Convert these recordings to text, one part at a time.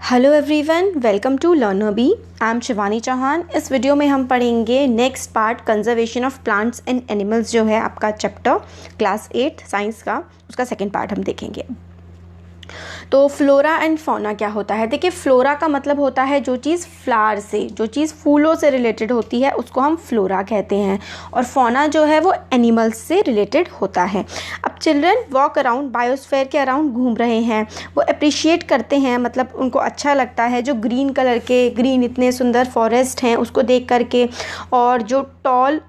Hello everyone, welcome to Learner B. I am Shivani Chauhan. इस video में हम पढ़ेंगे next part conservation of plants and animals, जो है आपका चैप्टर क्लास 8 साइंस का, उसका सेकेंड पार्ट हम देखेंगे। तो फ्लोरा एंड फौना क्या होता है? देखिए, फ्लोरा का मतलब होता है जो चीज़ फ्लावर से, जो चीज़ फूलों से रिलेटेड होती है उसको हम फ्लोरा कहते हैं, और फौना जो है वो एनिमल्स से रिलेटेड होता है। अब चिल्ड्रन वॉक अराउंड बायोस्फीयर के अराउंड घूम रहे हैं, वो अप्रिशिएट करते हैं, मतलब उनको अच्छा लगता है जो ग्रीन कलर के, ग्रीन इतने सुंदर फॉरेस्ट हैं उसको देख करके, और जो टॉल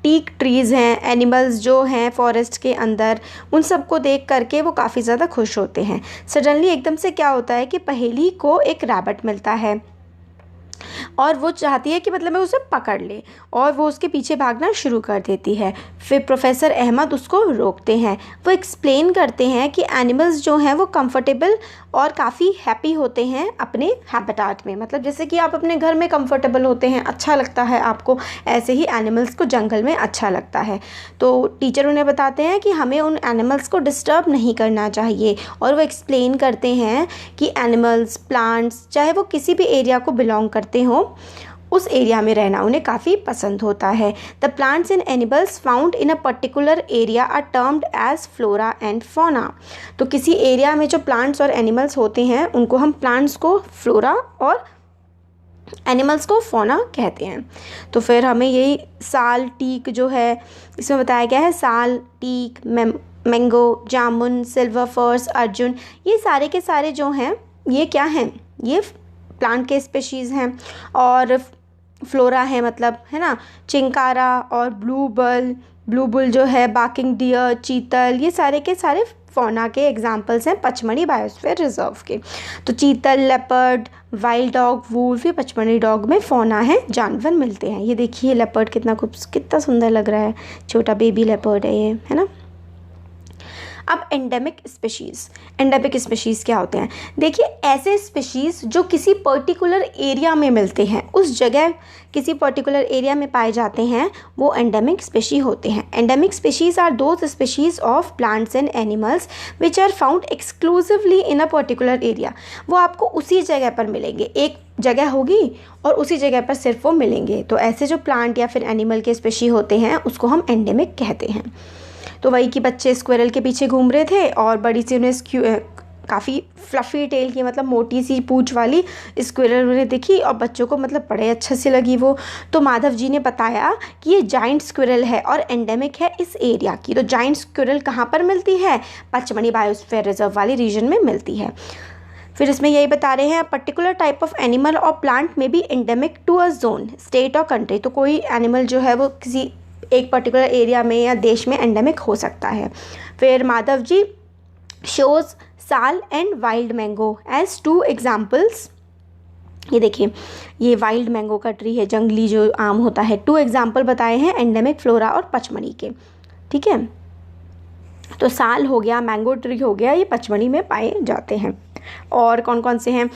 टीक ट्रीज़ हैं, एनिमल्स जो हैं फॉरेस्ट के अंदर, उन सब को देख करके वो काफ़ी ज़्यादा खुश होते हैं। सडनली एकदम से क्या होता है कि पहेली को एक रैबिट मिलता है और वो चाहती है कि मतलब मैं उसे पकड़ ले, और वो उसके पीछे भागना शुरू कर देती है। फिर प्रोफेसर अहमद उसको रोकते हैं। वो एक्सप्लेन करते हैं कि एनिमल्स जो हैं वो कंफर्टेबल और काफ़ी हैप्पी होते हैं अपने हैबिटेट में, मतलब जैसे कि आप अपने घर में कंफर्टेबल होते हैं, अच्छा लगता है आपको, ऐसे ही एनिमल्स को जंगल में अच्छा लगता है। तो टीचर उन्हें बताते हैं कि हमें उन एनिमल्स को डिस्टर्ब नहीं करना चाहिए, और वो एक्सप्लेन करते हैं कि एनिमल्स, प्लांट्स, चाहे वो किसी भी एरिया को बिलोंग करते हों, उस एरिया में रहना उन्हें काफ़ी पसंद होता है। The plants and animals found in a particular area are termed as flora and fauna. तो किसी एरिया में जो प्लांट्स और एनिमल्स होते हैं उनको हम प्लांट्स को फ्लोरा और एनिमल्स को फौना कहते हैं। तो फिर हमें यही साल, टीक जो है इसमें बताया गया है, साल, टीक, मैंगो, जामुन, सिल्वर फर्स, अर्जुन, ये सारे के सारे जो हैं ये क्या हैं? ये प्लांट के स्पेशीज़ हैं। और फ्लोरा है, मतलब है ना, चिंकारा और ब्लूबुल जो है, बाकिंग डियर, चीतल, ये सारे के सारे फौना के एग्जाम्पल्स हैं पचमढ़ी बायोस्फीयर रिजर्व के। तो चीतल, लेपर्ड, वाइल्ड डॉग, वुल्फ, ये पचमढ़ी डॉग में फौना है, जानवर मिलते हैं। ये देखिए लेपर्ड कितना सुंदर लग रहा है, छोटा बेबी लेपर्ड है ये, है ना। अब एंडेमिक स्पेशीज़ क्या होते हैं? देखिए, ऐसे स्पेशीज़ जो किसी पर्टिकुलर एरिया में मिलते हैं, उस जगह किसी पर्टिकुलर एरिया में पाए जाते हैं, वो एंडेमिक स्पेशी होते हैं। Endemic species are those species of plants and animals which are found exclusively in a particular area. वो आपको उसी जगह पर मिलेंगे, एक जगह होगी और उसी जगह पर सिर्फ वो मिलेंगे। तो ऐसे जो प्लांट या फिर एनिमल के स्पेशी होते हैं उसको हम एंडेमिक कहते हैं। तो वही कि बच्चे स्क्विरल के पीछे घूम रहे थे और बड़ी सी उन्हें काफ़ी फ्लफ़ी टेल की, मतलब मोटी सी पूंछ वाली स्क्विरल उन्हें दिखी, और बच्चों को मतलब बड़े अच्छे से लगी वो। तो माधव जी ने बताया कि ये जाइंट स्क्विरल है और एंडेमिक है इस एरिया की। तो जाइंट स्क्विरल कहाँ पर मिलती है? पचमढ़ी बायोस्फीयर रिजर्व वाली रीजन में मिलती है। फिर इसमें यही बता रहे हैं, पर्टिकुलर टाइप ऑफ एनिमल और प्लांट में be endemic to a zone, state और कंट्री। तो कोई एनिमल जो है वो किसी एक पर्टिकुलर एरिया में या देश में एंडेमिक हो सकता है। फिर Madhav ji shows sal and wild mango as two examples. ये देखिए, ये वाइल्ड मैंगो का ट्री है, जंगली जो आम होता है। 2 एग्जाम्पल बताए हैं एंडेमिक फ्लोरा और पचमढ़ी के, ठीक है। तो साल हो गया, मैंगो ट्री हो गया, ये पचमढ़ी में पाए जाते हैं। और कौन कौन से हैं?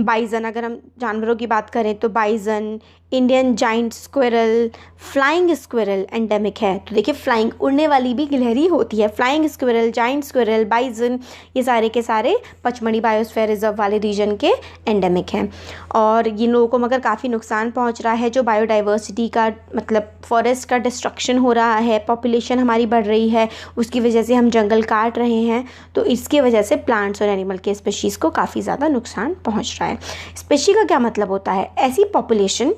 बाइजन, अगर हम जानवरों की बात करें तो bison, Indian giant squirrel, flying squirrel endemic है। तो देखिए, फ्लाइंग, उड़ने वाली भी गिलहरी होती है। फ्लाइंग स्क्विरल, जाइंट स्क्विरल, बाइजन, ये सारे के सारे पचमढ़ी बायोस्फीयर रिजर्व वाले रीजन के एंडेमिक हैं। और इन लोगों को मगर काफ़ी नुकसान पहुंच रहा है, जो बायोडाइवर्सिटी का, मतलब फॉरेस्ट का डिस्ट्रक्शन हो रहा है, पॉपुलेशन हमारी बढ़ रही है, उसकी वजह से हम जंगल काट रहे हैं। तो इसकी वजह से प्लांट्स और एनिमल के स्पेशीज़ को काफ़ी ज़्यादा नुकसान पहुँच रहा है। स्पेशी का क्या मतलब होता है? ऐसी पॉपुलेशन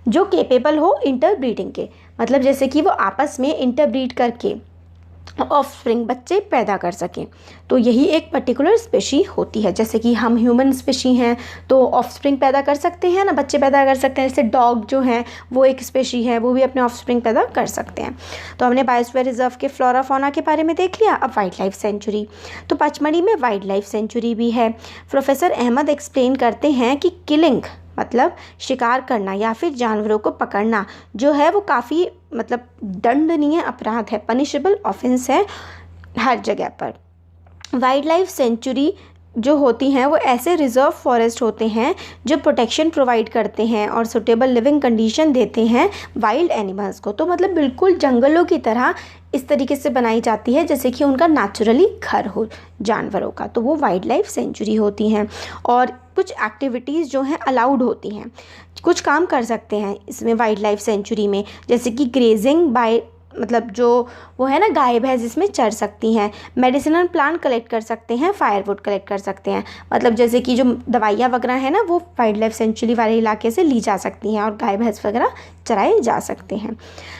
जो केपेबल हो इंटरब्रीडिंग के, मतलब जैसे कि वो आपस में इंटरब्रीड करके ऑफस्प्रिंग, बच्चे पैदा कर सकें। तो यही एक पर्टिकुलर स्पेशी होती है। जैसे कि हम ह्यूमन स्पेशी हैं तो ऑफस्प्रिंग पैदा कर सकते हैं ना, बच्चे पैदा कर सकते हैं। जैसे डॉग जो हैं वो एक स्पेशी है, वो भी अपने ऑफस्प्रिंग पैदा कर सकते हैं। तो हमने बायोस्फीयर रिजर्व के फ्लोरा फौना के बारे में देख लिया। अब वाइल्ड लाइफ सेंचुरी, तो पचमढ़ी में वाइल्ड लाइफ सेंचुरी भी है। प्रोफेसर अहमद एक्सप्लेन करते हैं कि किलिंग, मतलब शिकार करना या फिर जानवरों को पकड़ना, जो है वो काफ़ी, मतलब दंडनीय अपराध है, पनिशेबल ऑफेंस है हर जगह पर। वाइल्ड लाइफ सेंचुरी जो होती हैं वो ऐसे रिजर्व फॉरेस्ट होते हैं जो प्रोटेक्शन प्रोवाइड करते हैं और सुटेबल लिविंग कंडीशन देते हैं वाइल्ड एनिमल्स को। तो मतलब बिल्कुल जंगलों की तरह इस तरीके से बनाई जाती है जैसे कि उनका नेचुरली घर हो जानवरों का, तो वो वाइल्ड लाइफ सेंचुरी होती हैं। और कुछ एक्टिविटीज़ जो हैं अलाउड होती हैं, कुछ काम कर सकते हैं इसमें वाइल्ड लाइफ सेंचुरी में, जैसे कि ग्रेजिंग बाय मतलब जो वो है ना गाय भैंस जिसमें चर सकती हैं, मेडिसिनल प्लांट कलेक्ट कर सकते हैं, फायरवुड कलेक्ट कर सकते हैं, मतलब जैसे कि जो दवाइयाँ वगैरह हैं ना वो वाइल्ड लाइफ सेंचुरी वाले इलाके से ली जा सकती हैं और गाय भैंस वगैरह चराए जा सकते हैं।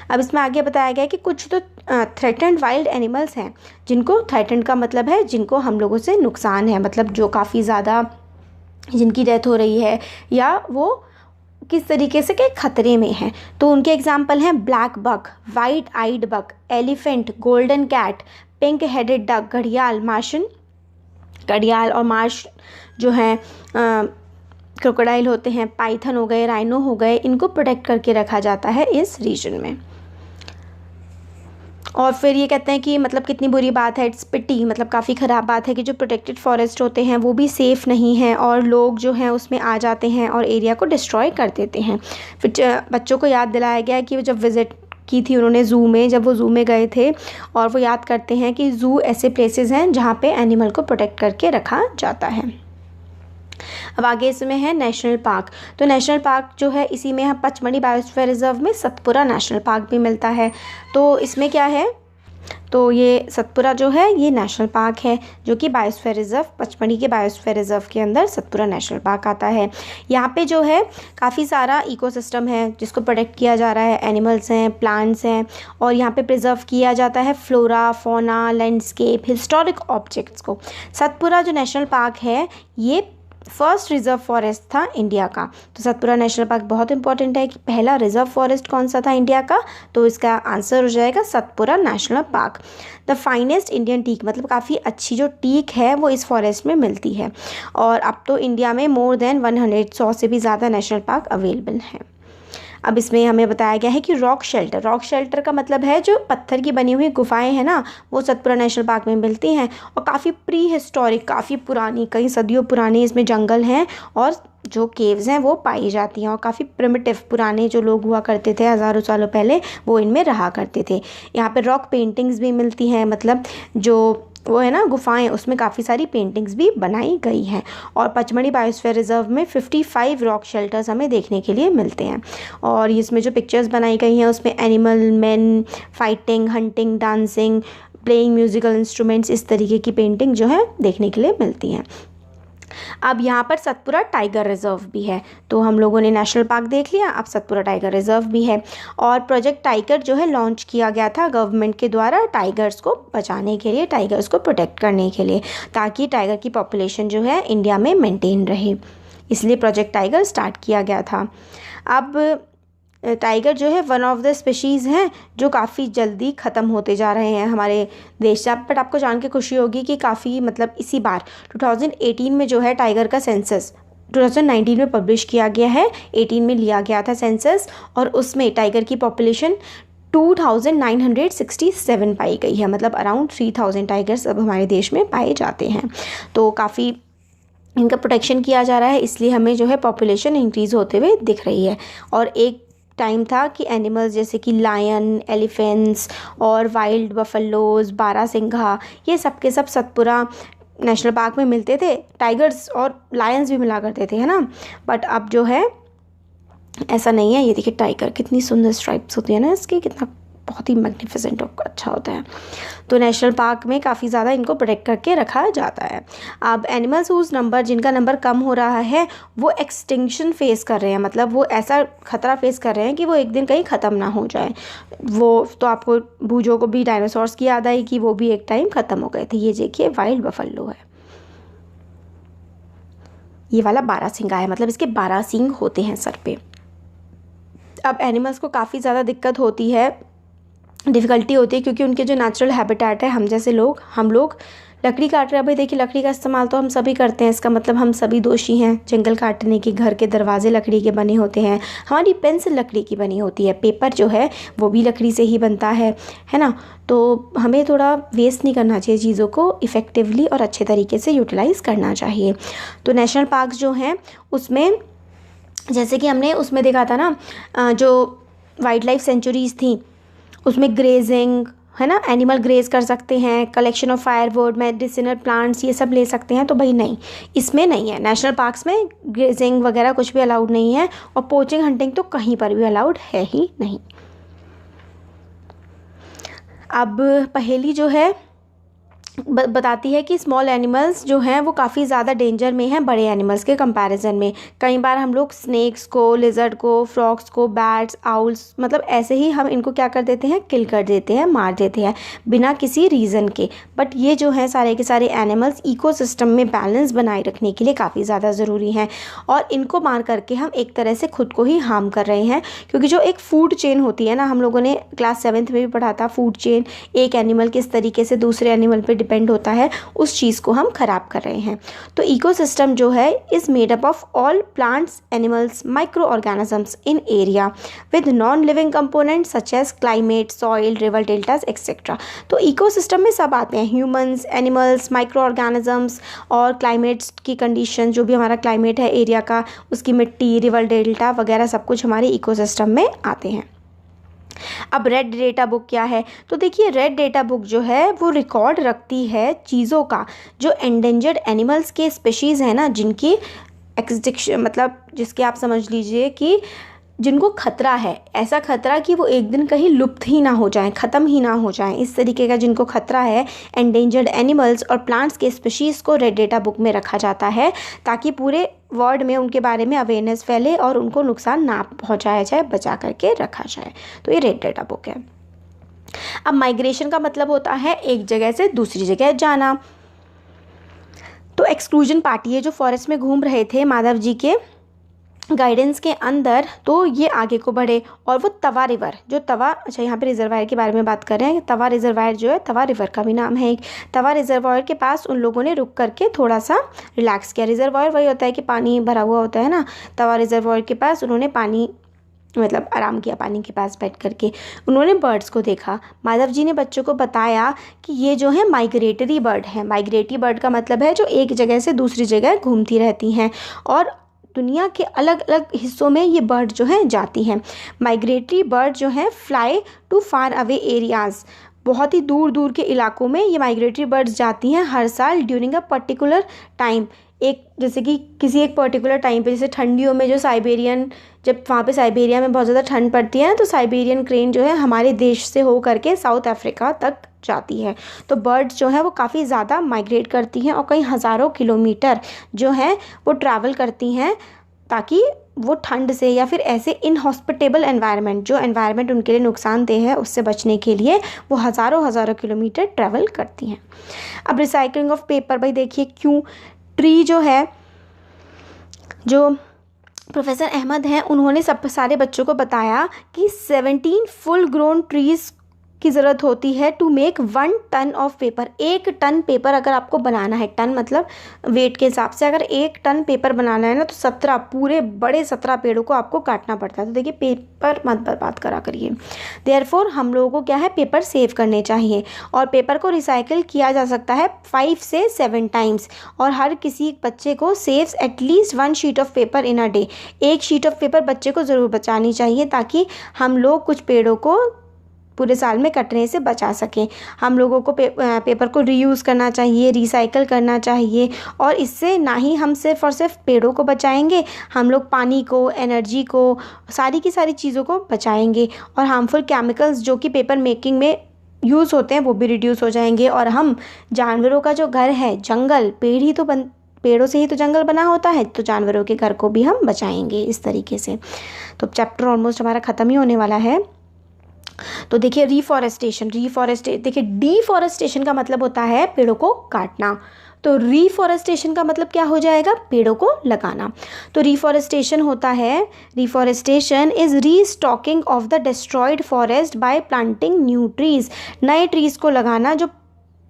अब इसमें आगे बताया गया कि कुछ तो थ्रेटेंड वाइल्ड एनिमल्स हैं, जिनको थ्रेटेंड का मतलब है जिनको हम लोगों से नुकसान है, मतलब जो काफ़ी ज़्यादा जिनकी डेथ हो रही है या वो किस तरीके से के खतरे में हैं। तो उनके एग्जाम्पल हैं black buck, white eyed buck, elephant, golden cat, pink headed duck, घड़ियाल, मार्शन घड़ियाल और मार्श जो हैं क्रोकोडाइल होते हैं, पाइथन हो गए, राइनो हो गए, इनको प्रोटेक्ट करके रखा जाता है इस रीजन में। और फिर ये कहते हैं कि मतलब कितनी बुरी बात है, इट्स पिटी, मतलब काफ़ी ख़राब बात है कि जो प्रोटेक्टेड फॉरेस्ट होते हैं वो भी सेफ़ नहीं हैं और लोग जो हैं उसमें आ जाते हैं और एरिया को डिस्ट्रॉय कर देते हैं। फिर बच्चों को याद दिलाया गया कि वो जब विज़िट की थी उन्होंने ज़ू में, जब वो ज़ू में गए थे और वो याद करते हैं कि ज़ू ऐसे प्लेसेस हैं जहाँ पे एनिमल को प्रोटेक्ट करके रखा जाता है। अब आगे इसमें है नेशनल पार्क। तो नेशनल पार्क जो है इसी में हम पचमढ़ी बायोस्फीयर रिजर्व में सतपुरा नेशनल पार्क भी मिलता है। तो इसमें क्या है, तो ये सतपुरा जो है ये नेशनल पार्क है जो कि बायोस्फीयर रिजर्व, पचमढ़ी के बायोस्फीयर रिजर्व के अंदर सतपुरा नेशनल पार्क आता है। यहाँ पे जो है काफ़ी सारा इकोसिस्टम है जिसको प्रोटेक्ट किया जा रहा है, एनिमल्स हैं, प्लांट्स हैं और यहाँ पे प्रिजर्व किया जाता है flora, fauna, landscape, historic objects को। सतपुरा जो नेशनल पार्क है ये फर्स्ट रिजर्व फॉरेस्ट था इंडिया का। तो सतपुरा नेशनल पार्क बहुत इंपॉर्टेंट है कि पहला रिजर्व फॉरेस्ट कौन सा था इंडिया का, तो इसका आंसर हो जाएगा Satpura national park. The finest Indian teak, मतलब काफ़ी अच्छी जो टीक है वो इस फॉरेस्ट में मिलती है। और अब तो इंडिया में मोर देन 100 से भी ज़्यादा नेशनल पार्क अवेलेबल हैं। अब इसमें हमें बताया गया है कि रॉक शेल्टर का मतलब है जो पत्थर की बनी हुई गुफाएं हैं ना वो सतपुरा नेशनल पार्क में मिलती हैं और काफ़ी प्री हिस्टोरिक, काफ़ी पुरानी, कई सदियों पुरानी इसमें जंगल हैं और जो केव्स हैं वो पाई जाती हैं और काफ़ी प्रिमिटिव पुराने जो लोग हुआ करते थे हज़ारों सालों पहले वो इनमें रहा करते थे। यहाँ पे रॉक पेंटिंग्स भी मिलती हैं, मतलब जो वो है ना गुफाएं उसमें काफ़ी सारी पेंटिंग्स भी बनाई गई हैं। और पचमढ़ी बायोस्फीयर रिजर्व में 55 रॉक शेल्टर्स हमें देखने के लिए मिलते हैं और इसमें जो पिक्चर्स बनाई गई हैं उसमें animal, man fighting, hunting, dancing, playing musical instruments, इस तरीके की पेंटिंग जो है देखने के लिए मिलती हैं। अब यहाँ पर सतपुरा टाइगर रिजर्व भी है। तो हम लोगों ने नेशनल पार्क देख लिया, अब सतपुरा टाइगर रिजर्व भी है। और प्रोजेक्ट टाइगर जो है लॉन्च किया गया था गवर्नमेंट के द्वारा टाइगर्स को बचाने के लिए, टाइगर्स को प्रोटेक्ट करने के लिए, ताकि टाइगर की पॉपुलेशन जो है इंडिया में मेंटेन रहे, इसलिए प्रोजेक्ट टाइगर स्टार्ट किया गया था। अब टाइगर जो है वन ऑफ द स्पीशीज़ हैं जो काफ़ी जल्दी ख़त्म होते जा रहे हैं हमारे देश से। बट आपको जान के खुशी होगी कि काफ़ी मतलब इसी बार 2018 में जो है टाइगर का सेंसस 2019 में पब्लिश किया गया है, 18 में लिया गया था सेंसस और उसमें टाइगर की पॉपुलेशन 2967 पाई गई है, मतलब अराउंड 3000 टाइगर्स अब हमारे देश में पाए जाते हैं। तो काफ़ी इनका प्रोटेक्शन किया जा रहा है, इसलिए हमें जो है पॉपुलेशन इंक्रीज़ होते हुए दिख रही है। और एक टाइम था कि एनिमल्स जैसे कि लायन, एलिफेंट्स और वाइल्ड बफलोज, बारहसिंघा, ये सब के सब सतपुरा नेशनल पार्क में मिलते थे। टाइगर्स और लायंस भी मिला करते थे, है ना। बट अब जो है ऐसा नहीं है। ये देखिए टाइगर कितनी सुंदर स्ट्राइप्स होती है ना इसकी, कितना बहुत ही मैग्निफिसेंट और अच्छा होता है। तो नेशनल पार्क में काफ़ी ज़्यादा इनको प्रोटेक्ट करके रखा जाता है। अब एनिमल्स हुज नंबर, जिनका नंबर कम हो रहा है, वो एक्सटिंक्शन फेस कर रहे हैं, मतलब वो ऐसा खतरा फेस कर रहे हैं कि वो एक दिन कहीं ख़त्म ना हो जाए। वो तो आपको बूझों को भी डायनासोर्स की याद आई कि वो भी एक टाइम ख़त्म हो गए थे। ये देखिए वाइल्ड बफलो है, ये वाला बारहसिंगा है, मतलब इसके 12 सींग होते हैं सर पे। अब एनिमल्स को काफ़ी ज़्यादा दिक्कत होती है, डिफ़िकल्टी होती है, क्योंकि उनके जो नेचुरल हैबिटेट है, हम जैसे लोग, हम लोग लकड़ी काट रहे हैं। भाई देखिए लकड़ी का इस्तेमाल तो हम सभी करते हैं, इसका मतलब हम सभी दोषी हैं जंगल काटने के। घर के दरवाजे लकड़ी के बने होते हैं, हमारी पेंसिल लकड़ी की बनी होती है, पेपर जो है वो भी लकड़ी से ही बनता है ना। तो हमें थोड़ा वेस्ट नहीं करना चाहिए, चीज़ों को इफ़ेक्टिवली और अच्छे तरीके से यूटिलाइज़ करना चाहिए। तो नेशनल पार्क जो हैं उसमें जैसे कि हमने उसमें देखा था ना, जो वाइल्ड लाइफ सेंचुरीज़ थी उसमें ग्रेजिंग, है ना, एनिमल ग्रेज कर सकते हैं, collection of firewood, medicinal plants, ये सब ले सकते हैं। तो भाई नहीं, इसमें नहीं है। नेशनल पार्क्स में ग्रेजिंग वगैरह कुछ भी अलाउड नहीं है, और पोचिंग हंटिंग तो कहीं पर भी अलाउड है ही नहीं। अब पहेली जो है बताती है कि स्मॉल एनिमल्स जो हैं वो काफ़ी ज़्यादा डेंजर में हैं बड़े एनिमल्स के कंपैरिजन में। कई बार हम लोग स्नेक्स को, लिजर्ड को, फ्रॉक्स को, बैट्स, आउल्स, मतलब ऐसे ही हम इनको क्या कर देते हैं, किल कर देते हैं, मार देते हैं बिना किसी रीज़न के। बट ये जो है सारे के सारे एनिमल्स इकोसिस्टम में बैलेंस बनाए रखने के लिए काफ़ी ज़्यादा ज़रूरी हैं, और इनको मार करके हम एक तरह से खुद को ही हार्म कर रहे हैं। क्योंकि जो एक फूड चेन होती है ना, हम लोगों ने क्लास 7th में भी पढ़ा था, फूड चेन, एक एनिमल किस तरीके से दूसरे एनिमल पर डिपेंड होता है, उस चीज़ को हम खराब कर रहे हैं। तो इकोसिस्टम जो है is made up of all plants, animals, micro organisms in area with non living components such as climate, soil, river deltas etcetera. तो इकोसिस्टम में सब आते हैं, ह्यूमंस, एनिमल्स, माइक्रो ऑर्गेनिजम्स और क्लाइमेट्स की कंडीशन, जो भी हमारा क्लाइमेट है एरिया का, उसकी मिट्टी, रिवर डेल्टा वगैरह सब कुछ हमारे इकोसिस्टम में आते हैं। अब रेड डेटा बुक क्या है? तो देखिए, रेड डेटा बुक जो है वो रिकॉर्ड रखती है चीज़ों का, जो एंडेंजर्ड एनिमल्स के स्पीशीज़ हैं ना, जिनकी एक्सटिंक्शन, मतलब जिसके आप समझ लीजिए कि जिनको खतरा है, ऐसा खतरा कि वो एक दिन कहीं लुप्त ही ना हो जाएं, ख़त्म ही ना हो जाएं, इस तरीके का जिनको खतरा है, एंडेंजर्ड एनिमल्स और प्लांट्स के स्पीशीज़ को रेड डेटा बुक में रखा जाता है, ताकि पूरे वर्ल्ड में उनके बारे में अवेयरनेस फैले और उनको नुकसान ना पहुंचाया जाए, बचा करके रखा जाए। तो ये रेड डेटा बुक है। अब माइग्रेशन का मतलब होता है एक जगह से दूसरी जगह जाना। तो एक्सक्लूजन पार्टी है जो फॉरेस्ट में घूम रहे थे माधव जी के गाइडेंस के अंदर, तो ये आगे को बढ़े और वो तवा रिवर, जो तवा, अच्छा यहाँ पे रिजर्वायर के बारे में बात कर रहे हैं, तवा रिजर्वायर जो है, तवा रिवर का भी नाम है एक, तवा रिजर्वायर के पास उन लोगों ने रुक करके थोड़ा सा रिलैक्स किया। रिजर्वायर वही होता है कि पानी भरा हुआ होता है ना, तवा रिजर्वायर के पास उन्होंने पानी, मतलब आराम किया, पानी के पास बैठ करके उन्होंने बर्ड्स को देखा। माधव जी ने बच्चों को बताया कि ये जो है माइग्रेटरी बर्ड है। माइग्रेटरी बर्ड का मतलब है जो एक जगह से दूसरी जगह घूमती रहती हैं, और दुनिया के अलग अलग हिस्सों में ये बर्ड जो है जाती हैं। माइग्रेटरी बर्ड जो है fly to far away areas, बहुत ही दूर दूर के इलाकों में ये माइग्रेटरी बर्ड्स जाती हैं हर साल ड्यूरिंग अ पर्टिकुलर टाइम। एक जैसे कि किसी एक पर्टिकुलर टाइम पे, जैसे ठंडियों में जो साइबेरियन, जब वहाँ पे साइबेरिया में बहुत ज़्यादा ठंड पड़ती है ना, तो साइबेरियन क्रेन जो है हमारे देश से हो करके साउथ अफ्रीका तक जाती है। तो बर्ड्स जो है वो काफ़ी ज़्यादा माइग्रेट करती हैं और कई हज़ारों किलोमीटर जो है वो ट्रैवल करती हैं, ताकि वो ठंड से या फिर ऐसे इनहॉस्पिटेबल एनवायरनमेंट, जो एनवायरनमेंट उनके लिए नुकसानदेह है, उससे बचने के लिए वो हज़ारों किलोमीटर ट्रैवल करती हैं। अब रिसाइकलिंग ऑफ पेपर, भाई देखिए क्यों, ट्री जो है, जो प्रोफेसर अहमद हैं, उन्होंने सब सारे बच्चों को बताया कि 17 फुल ग्रोन ट्रीज़ की ज़रूरत होती है to make 1 ton of paper. 1 ton paper अगर आपको बनाना है, टन मतलब वेट के हिसाब से, अगर 1 टन पेपर बनाना है ना, तो 17 पूरे बड़े 17 पेड़ों को आपको काटना पड़ता है। तो देखिए, पेपर मत बर्बाद करा करिए। देयरफॉर हम लोगों को क्या है, पेपर सेव करने चाहिए, और पेपर को रिसाइकिल किया जा सकता है 5 से 7 टाइम्स, और हर किसी बच्चे को saves at least 1 sheet of paper in a day. 1 sheet of paper बच्चे को ज़रूर बचानी चाहिए, ताकि हम लोग कुछ पेड़ों को पूरे साल में कटने से बचा सकें। हम लोगों को पेपर को रीयूज़ करना चाहिए, रिसाइकल करना चाहिए, और इससे ना ही हम सिर्फ़ और सिर्फ पेड़ों को बचाएंगे, हम लोग पानी को, एनर्जी को, सारी की सारी चीज़ों को बचाएंगे, और हार्मफुल केमिकल्स जो कि पेपर मेकिंग में यूज़ होते हैं वो भी रिड्यूस हो जाएंगे। और हम जानवरों का जो घर है, जंगल, पेड़ों से ही तो जंगल बना होता है, तो जानवरों के घर को भी हम बचाएंगे इस तरीके से। तो चैप्टर ऑलमोस्ट हमारा ख़त्म ही होने वाला है। तो देखिए, देखिए डिफॉरेस्टेशन का मतलब होता है पेड़ों को काटना, तो रिफॉरेस्टेशन का मतलब क्या हो जाएगा, पेड़ों को लगाना। तो रिफॉरेस्टेशन होता है, reforestation is restocking of the destroyed forest by planting new trees. नए ट्रीज को लगाना, जो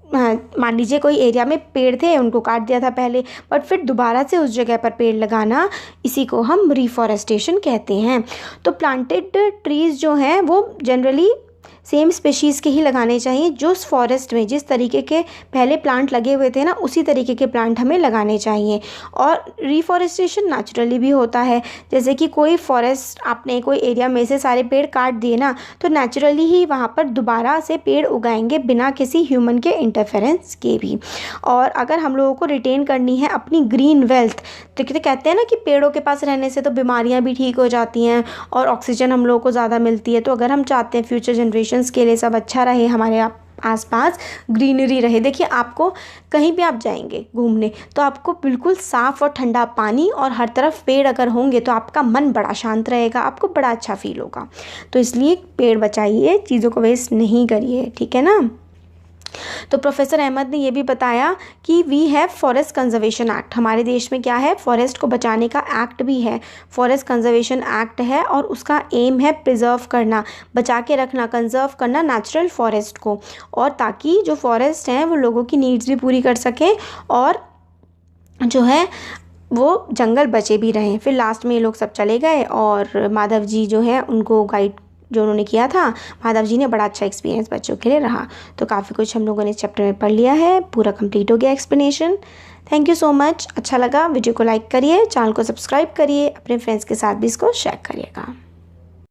मान लीजिए कोई एरिया में पेड़ थे, उनको काट दिया था पहले, बट फिर दोबारा से उस जगह पर पेड़ लगाना, इसी को हम रिफॉरेस्टेशन कहते हैं। तो प्लांटेड ट्रीज़ जो हैं वो जनरली सेम स्पेशीज़ के ही लगाने चाहिए। जो उस फॉरेस्ट में जिस तरीके के पहले प्लांट लगे हुए थे ना, उसी तरीके के प्लांट हमें लगाने चाहिए। और रिफॉरेस्टेशन नेचुरली भी होता है, जैसे कि कोई फॉरेस्ट आपने कोई एरिया में से सारे पेड़ काट दिए ना, तो नेचुरली ही वहाँ पर दोबारा से पेड़ उगाएंगे बिना किसी ह्यूमन के इंटरफेरेंस के भी। और अगर हम लोगों को रिटेन करनी है अपनी ग्रीन वेल्थ, तो कहते हैं ना कि पेड़ों के पास रहने से तो बीमारियां भी ठीक हो जाती हैं और ऑक्सीजन हम लोगों को ज़्यादा मिलती है। तो अगर हम चाहते हैं फ्यूचर जनरेशन्स के लिए सब अच्छा रहे, हमारे आसपास ग्रीनरी रहे। देखिए, आपको कहीं भी आप जाएंगे घूमने तो आपको बिल्कुल साफ़ और ठंडा पानी और हर तरफ पेड़ अगर होंगे तो आपका मन बड़ा शांत रहेगा, आपको बड़ा अच्छा फील होगा। तो इसलिए पेड़ बचाइए, चीज़ों को वेस्ट नहीं करिए, ठीक है ना। तो प्रोफेसर अहमद ने ये भी बताया कि we have forest conservation act. हमारे देश में क्या है, फॉरेस्ट को बचाने का एक्ट भी है, फॉरेस्ट कंजर्वेशन एक्ट है। और उसका एम है प्रिजर्व करना, बचा के रखना, कंजर्व करना नेचुरल फॉरेस्ट को, और ताकि जो फॉरेस्ट हैं वो लोगों की नीड्स भी पूरी कर सकें और जो है वो जंगल बचे भी रहें। फिर लास्ट में ये लोग सब चले गए और माधव जी जो है उनको गाइड जो उन्होंने किया था, माधव जी ने, बड़ा अच्छा एक्सपीरियंस बच्चों के लिए रहा। तो काफ़ी कुछ हम लोगों ने इस चैप्टर में पढ़ लिया है, पूरा कंप्लीट हो गया explanation. Thank you so much. अच्छा लगा वीडियो को लाइक करिए, चैनल को सब्सक्राइब करिए, अपने फ्रेंड्स के साथ भी इसको शेयर करिएगा।